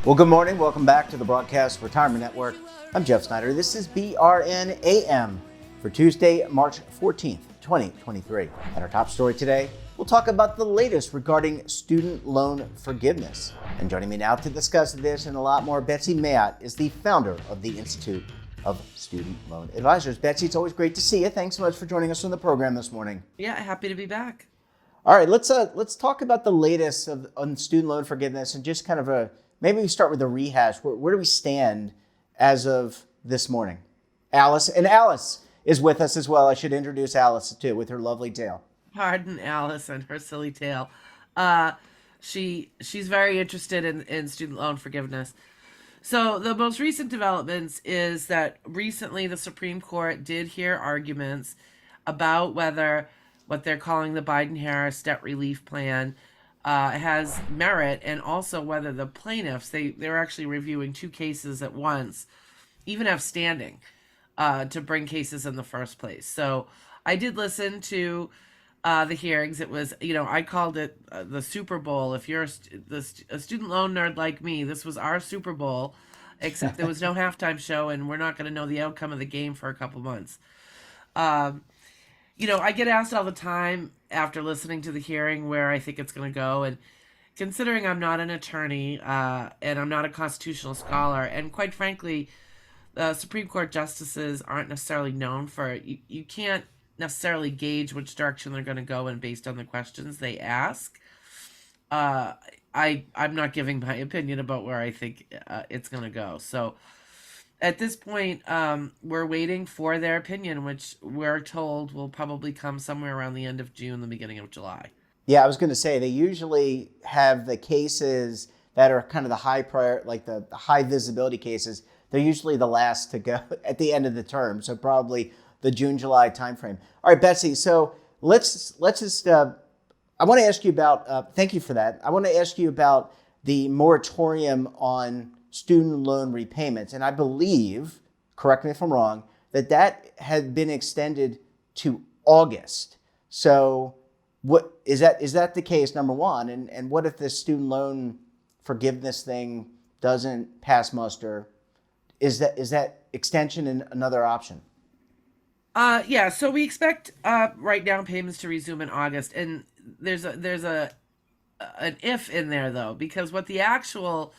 Well, good morning. Welcome back to the Broadcast Retirement Network. I'm Jeff Snyder. This is BRN AM for Tuesday, March 14th, 2023. And our top story today, we'll talk about the latest regarding student loan forgiveness. And joining me now to discuss this and a lot more, Betsy Mayotte is the founder of the Institute of Student Loan Advisors. Betsy, it's always great to see you. Thanks so much for joining us on the program this morning. Yeah, happy to be back. All right, let's talk about the latest on student loan forgiveness and just kind of maybe we start with a rehash. Where do we stand as of this morning? Alice is with us as well. I should introduce Alice too with her lovely tail. Pardon Alice and her silly tail. She's very interested in student loan forgiveness. So the most recent developments is that recently the Supreme Court did hear arguments about whether what they're calling the Biden-Harris debt relief plan has merit, and also whether the plaintiffs, they're actually reviewing two cases at once, even have standing to bring cases in the first place. So I did listen to the hearings. It was, I called it the Super Bowl. If you're a student loan nerd like me, this was our Super Bowl, except there was no halftime show, and we're not going to know the outcome of the game for a couple months. I get asked all the time after listening to the hearing where I think it's going to go. And considering I'm not an attorney and I'm not a constitutional scholar, and quite frankly, Supreme Court justices aren't necessarily known for it. You can't necessarily gauge which direction they're going to go in based on the questions they ask. I'm not giving my opinion about where I think it's going to go. So at this point, we're waiting for their opinion, which we're told will probably come somewhere around the end of June, the beginning of July. Yeah, I was going to say, they usually have the cases that are kind of the high the high visibility cases. They're usually the last to go at the end of the term. So probably the June, July timeframe. All right, Betsy. So let's just, I want to ask you about, thank you for that. I want to ask you about the moratorium on student loan repayments. And I believe, correct me if I'm wrong, that had been extended to August. So what is that the case, number one? And what if this student loan forgiveness thing doesn't pass muster? Is that extension another option? Yeah, so we expect right now payments to resume in August. And there's an if in there though, because what the actual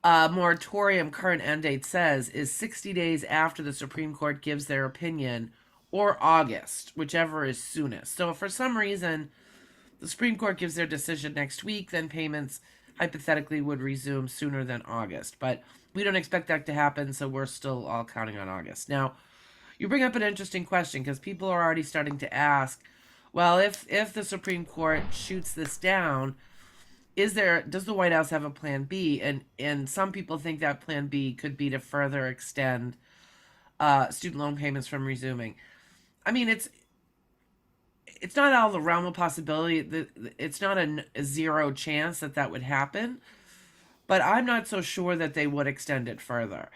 moratorium current end date says is 60 days after the Supreme Court gives their opinion, or August, whichever is soonest. So if for some reason the Supreme Court gives their decision next week, then payments hypothetically would resume sooner than August. But we don't expect that to happen, so we're still all counting on August. Now, you bring up an interesting question, because people are already starting to ask, well, if the Supreme Court shoots this down, does the White House have a plan B? And some people think that plan B could be to further extend student loan payments from resuming. I mean, it's not out of the realm of possibility. It's not a zero chance that would happen, but I'm not so sure that they would extend it further.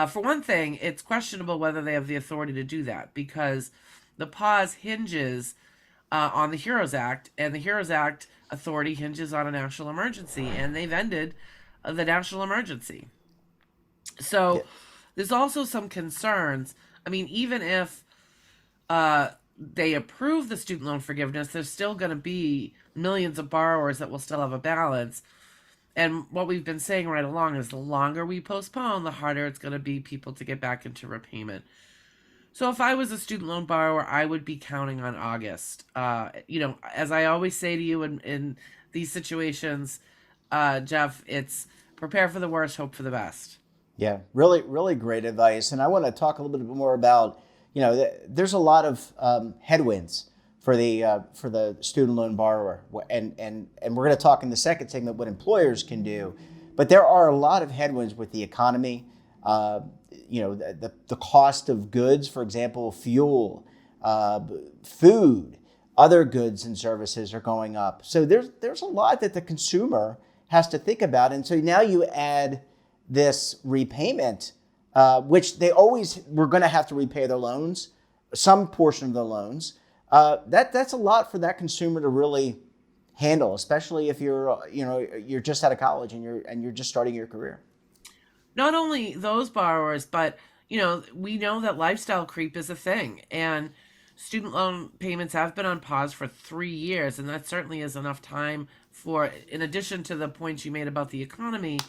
For one thing, it's questionable whether they have the authority to do that, because the pause hinges on the HEROES Act, and the HEROES Act authority hinges on a national emergency, and they've ended the national emergency. So there's also some concerns. I mean, even if they approve the student loan forgiveness, there's still going to be millions of borrowers that will still have a balance. And what we've been saying right along is the longer we postpone, the harder it's going to be people to get back into repayment. So if I was a student loan borrower, I would be counting on August. As I always say to you in these situations, Jeff, it's prepare for the worst, hope for the best. Yeah, really, really great advice. And I want to talk a little bit more about, there's a lot of headwinds for the student loan borrower, and we're going to talk in the second segment what employers can do. But there are a lot of headwinds with the economy. The cost of goods, for example, fuel, food, other goods and services are going up. So there's a lot that the consumer has to think about. And so now you add this repayment, which they always were going to have to repay their loans, some portion of the loans. That's a lot for that consumer to really handle, especially if you're just out of college and you're just starting your career. Not only those borrowers, but we know that lifestyle creep is a thing, and student loan payments have been on pause for 3 years, and that certainly is enough time for, in addition to the points you made about the economy,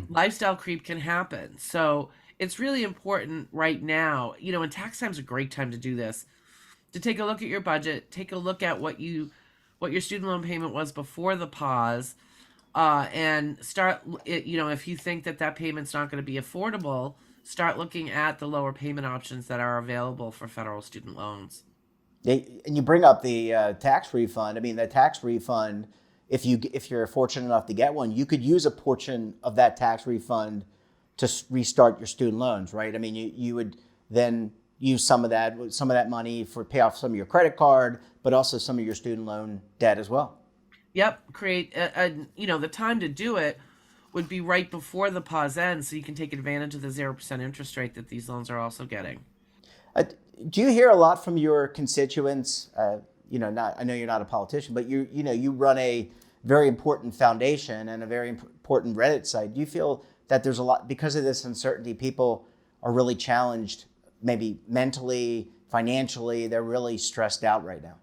lifestyle creep can happen. So it's really important right now, and tax time is a great time to do this, to take a look at your budget, take a look at what your student loan payment was before the pause, and start, if you think that payment's not going to be affordable, start looking at the lower payment options that are available for federal student loans. And you bring up the tax refund. I mean, the tax refund, if you're fortunate enough to get one, you could use a portion of that tax refund to restart your student loans, right? I mean, you would then use some of that money for pay off some of your credit card, but also some of your student loan debt as well. Yep, create the time to do it would be right before the pause ends, so you can take advantage of the 0% interest rate that these loans are also getting. Do you hear a lot from your constituents? I know you're not a politician, but you run a very important foundation and a very important Reddit site. Do you feel that there's a lot, because of this uncertainty, people are really challenged, maybe mentally, financially, they're really stressed out right now?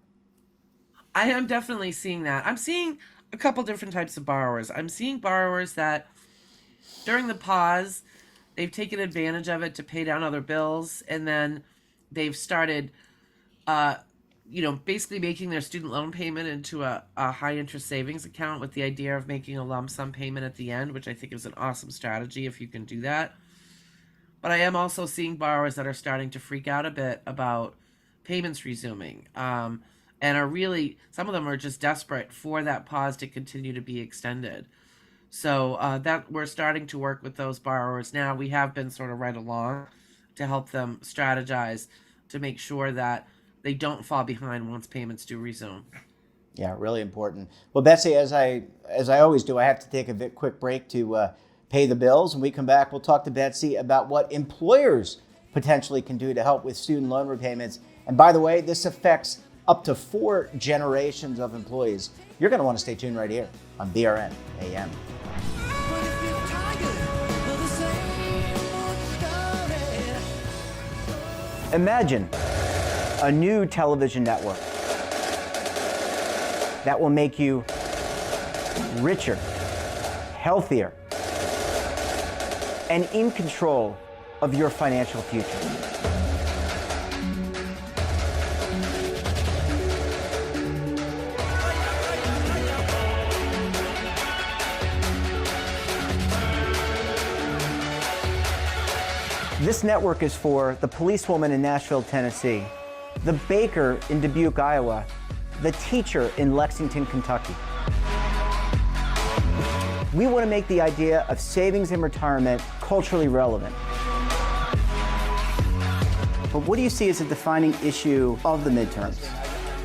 I am definitely seeing that. I'm seeing a couple different types of borrowers. I'm seeing borrowers that during the pause, they've taken advantage of it to pay down other bills, and then they've started, basically making their student loan payment into a high interest savings account with the idea of making a lump sum payment at the end, which I think is an awesome strategy if you can do that. But I am also seeing borrowers that are starting to freak out a bit about payments resuming. And are really, some of them are just desperate for that pause to continue to be extended. So that we're starting to work with those borrowers now. We have been sort of right along to help them strategize to make sure that they don't fall behind once payments do resume. Yeah, really important. Well, Betsy, as I always do, I have to take a quick break to pay the bills. When we come back, we'll talk to Betsy about what employers potentially can do to help with student loan repayments. And by the way, this affects up to 4 generations of employees. You're going to want to stay tuned right here on BRN AM. Imagine a new television network that will make you richer, healthier, and in control of your financial future. This network is for the policewoman in Nashville, Tennessee, the baker in Dubuque, Iowa, the teacher in Lexington, Kentucky. We want to make the idea of savings and retirement culturally relevant. But what do you see as a defining issue of the midterms,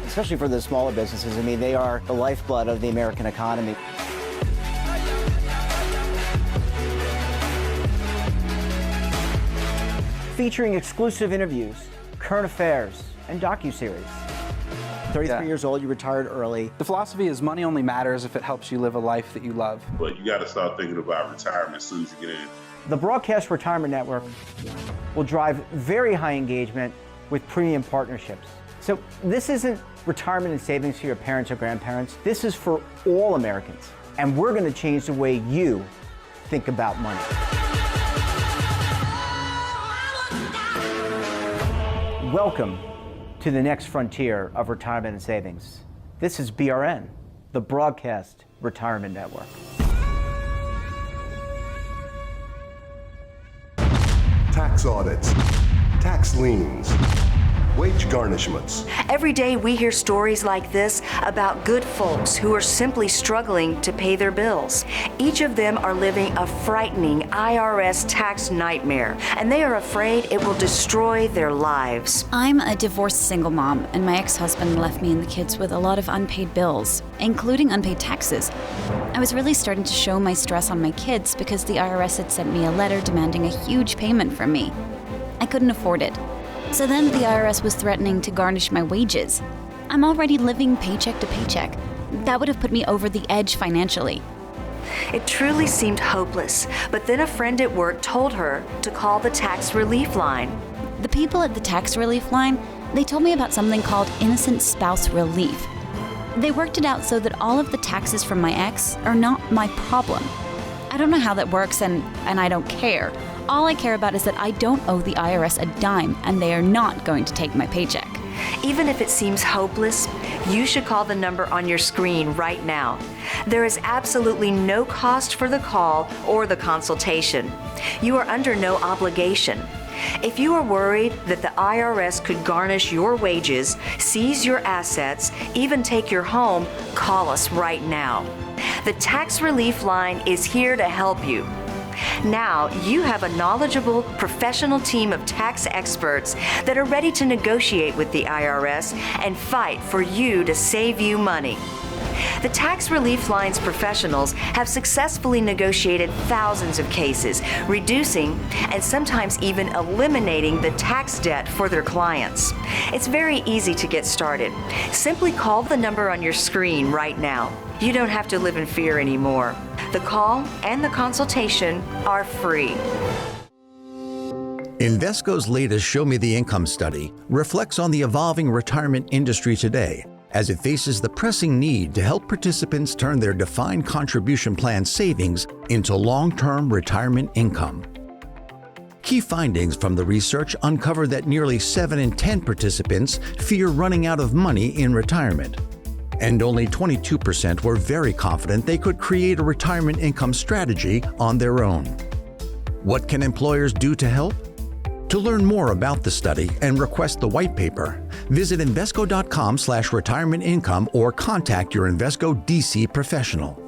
especially for the smaller businesses? I mean, they are the lifeblood of the American economy. Featuring exclusive interviews, current affairs, and docuseries. 33 years old, you retired early. The philosophy is money only matters if it helps you live a life that you love. But you got to start thinking about retirement as soon as you get in. The Broadcast Retirement Network will drive very high engagement with premium partnerships. So this isn't retirement and savings for your parents or grandparents. This is for all Americans. And we're going to change the way you think about money. Welcome to the next frontier of retirement and savings. This is BRN, the Broadcast Retirement Network. Tax audits, tax liens, wage garnishments. Every day we hear stories like this about good folks who are simply struggling to pay their bills. Each of them are living a frightening IRS tax nightmare, and they are afraid it will destroy their lives. I'm a divorced single mom, and my ex-husband left me and the kids with a lot of unpaid bills, including unpaid taxes. I was really starting to show my stress on my kids because the IRS had sent me a letter demanding a huge payment from me. I couldn't afford it. So then the IRS was threatening to garnish my wages. I'm already living paycheck to paycheck. That would have put me over the edge financially. It truly seemed hopeless, but then a friend at work told her to call the tax relief line. The people at the tax relief line, they told me about something called innocent spouse relief. They worked it out so that all of the taxes from my ex are not my problem. I don't know how that works, and I don't care. All I care about is that I don't owe the IRS a dime, and they are not going to take my paycheck. Even if it seems hopeless, you should call the number on your screen right now. There is absolutely no cost for the call or the consultation. You are under no obligation. If you are worried that the IRS could garnish your wages, seize your assets, even take your home, call us right now. The Tax Relief Line is here to help you. Now you have a knowledgeable, professional team of tax experts that are ready to negotiate with the IRS and fight for you to save you money. The Tax Relief Line's professionals have successfully negotiated thousands of cases, reducing and sometimes even eliminating the tax debt for their clients. It's very easy to get started. Simply call the number on your screen right now. You don't have to live in fear anymore. The call and the consultation are free. Invesco's latest Show Me the Income study reflects on the evolving retirement industry today as it faces the pressing need to help participants turn their defined contribution plan savings into long-term retirement income. Key findings from the research uncover that nearly 7 in 10 participants fear running out of money in retirement, and only 22% were very confident they could create a retirement income strategy on their own. What can employers do to help? To learn more about the study and request the white paper, visit Invesco.com/retirement income or contact your Invesco DC professional.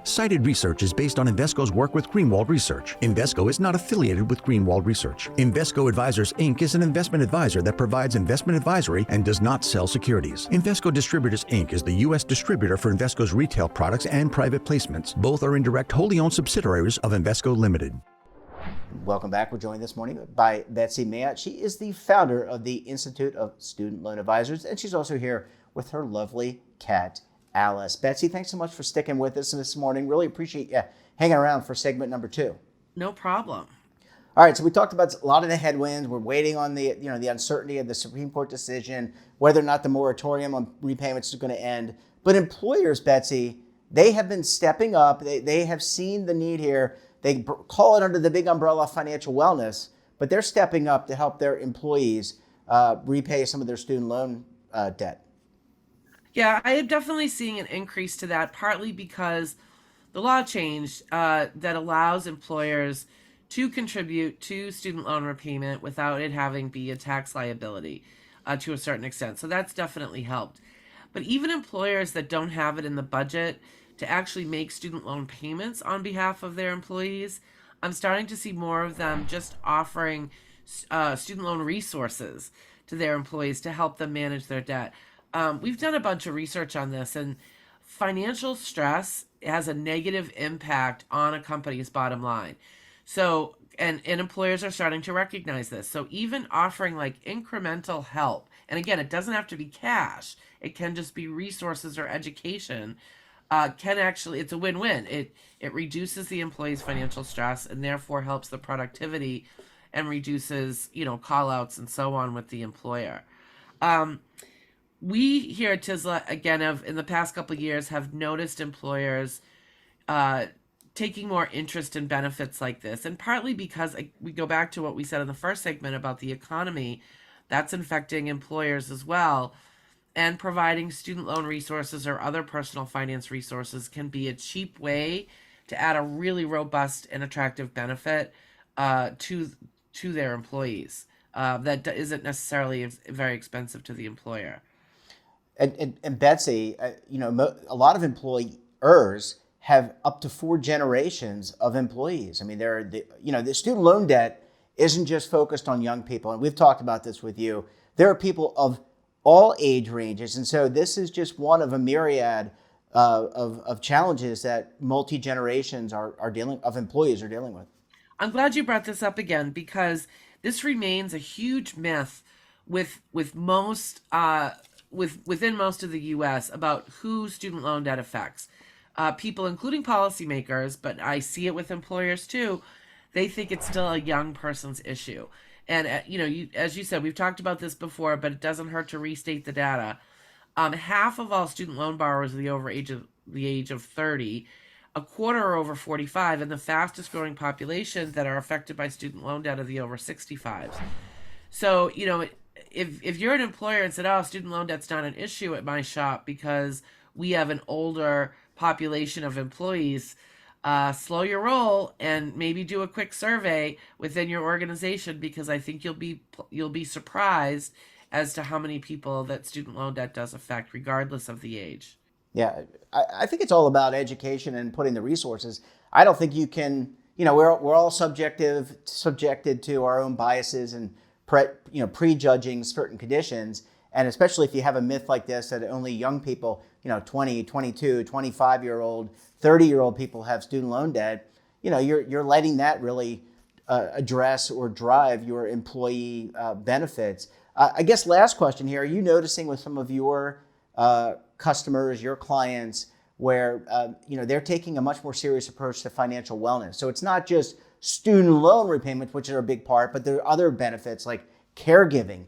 Cited research is based on Invesco's work with Greenwald Research. Invesco is not affiliated with Greenwald Research. Invesco Advisors, Inc. is an investment advisor that provides investment advisory and does not sell securities. Invesco Distributors, Inc. is the U.S. distributor for Invesco's retail products and private placements. Both are indirect, wholly owned subsidiaries of Invesco Limited. Welcome back. We're joined this morning by Betsy Mayott. She is the founder of the Institute of Student Loan Advisors, and she's also here with her lovely cat, Alice. Betsy, thanks so much for sticking with us this morning. Really appreciate you hanging around for segment number 2. No problem. All right, so we talked about a lot of the headwinds. We're waiting on the uncertainty of the Supreme Court decision, whether or not the moratorium on repayments is going to end. But employers, Betsy, they have been stepping up. They have seen the need here. They call it under the big umbrella of financial wellness, but they're stepping up to help their employees repay some of their student loan debt. Yeah, I am definitely seeing an increase to that, partly because the law changed that allows employers to contribute to student loan repayment without it having be a tax liability to a certain extent. So that's definitely helped. But even employers that don't have it in the budget to actually make student loan payments on behalf of their employees, I'm starting to see more of them just offering student loan resources to their employees to help them manage their debt. We've done a bunch of research on this, and financial stress has a negative impact on a company's bottom line. So, and employers are starting to recognize this. So even offering like incremental help, and again, it doesn't have to be cash. It can just be resources or education. Can actually, it's a win-win. It reduces the employee's financial stress and therefore helps the productivity and reduces, call-outs and so on with the employer. We here at TISLA, again, in the past couple of years, have noticed employers taking more interest in benefits like this, and partly because we go back to what we said in the first segment about the economy, that's infecting employers as well, and providing student loan resources or other personal finance resources can be a cheap way to add a really robust and attractive benefit to their employees. isn't necessarily very expensive to the employer. And Betsy, a lot of employers have up to 4 generations of employees. I mean, the student loan debt isn't just focused on young people, and we've talked about this with you. There are people of all age ranges, and so this is just one of a myriad of challenges that multi-generations of employees are dealing with. I'm glad you brought this up again, because this remains a huge myth within most of the U.S. about who student loan debt affects. People, including policymakers, but I see it with employers too, they think it's still a young person's issue. And as you said, we've talked about this before, but it doesn't hurt to restate the data. Half of all student loan borrowers are the age of 30, a quarter are over 45, and the fastest growing populations that are affected by student loan debt are the over 65s. So, if you're an employer and said, oh, student loan debt's not an issue at my shop because we have an older population of employees, slow your roll and maybe do a quick survey within your organization, because I think you'll be surprised as to how many people that student loan debt does affect, regardless of the age. Yeah, I think it's all about education and putting the resources. I don't think you can, we're all subjected to our own biases and prejudging certain conditions. And especially if you have a myth like this that only young people, 20, 22, 25-year-old, 30-year-old people have student loan debt, you're letting that really address or drive your employee benefits. I guess last question here, are you noticing with some of your customers, your clients, where they're taking a much more serious approach to financial wellness? So it's not just student loan repayments, which are a big part, but there are other benefits like caregiving,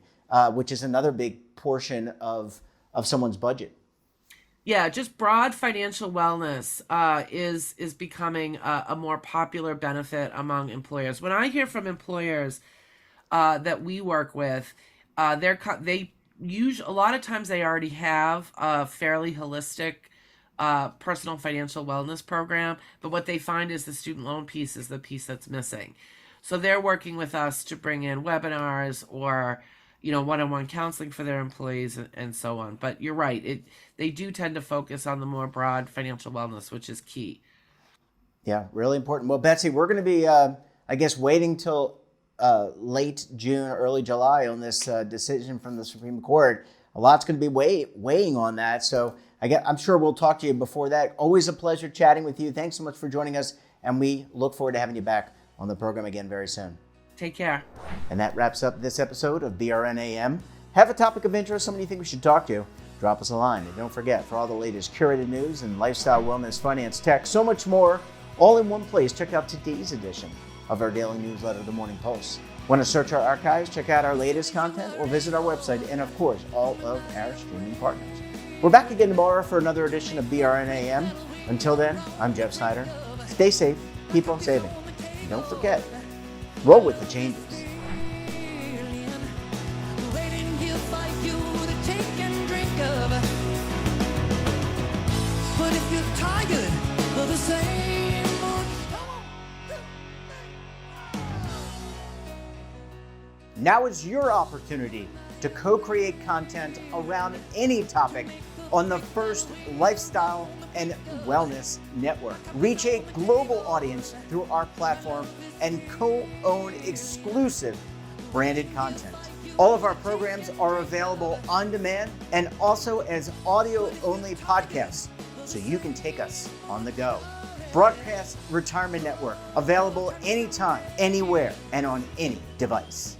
which is another big portion of someone's budget. Yeah, just broad financial wellness is becoming a more popular benefit among employers. When I hear from employers that we work with, a lot of times they already have a fairly holistic personal financial wellness program, but what they find is the student loan piece is the piece that's missing. So they're working with us to bring in webinars or one-on-one counseling for their employees and so on. But you're right, they do tend to focus on the more broad financial wellness, which is key. Yeah, really important. Well, Betsy, we're going to be, waiting till late June, early July on this decision from the Supreme Court. A lot's going to be weighing on that. So I'm sure we'll talk to you before that. Always a pleasure chatting with you. Thanks so much for joining us, and we look forward to having you back on the program again very soon. Take care. And that wraps up this episode of BRN AM. Have a topic of interest, someone you think we should talk to, drop us a line. And don't forget, for all the latest curated news and lifestyle, wellness, finance, tech, so much more, all in one place, check out today's edition of our daily newsletter, The Morning Pulse. Want to search our archives, check out our latest content, or visit our website, and of course, all of our streaming partners. We're back again tomorrow for another edition of BRN AM. Until then, I'm Jeff Snyder. Stay safe, keep on saving. And don't forget, roll with the changes. Waiting here for you to take and drink of. But if you're tired of the same old Now is your opportunity to co-create content around any topic on the First Lifestyle and Wellness Network. Reach a global audience through our platform and co-own exclusive branded content. All of our programs are available on demand and also as audio-only podcasts, so you can take us on the go. Broadcast Retirement Network, available anytime, anywhere, and on any device.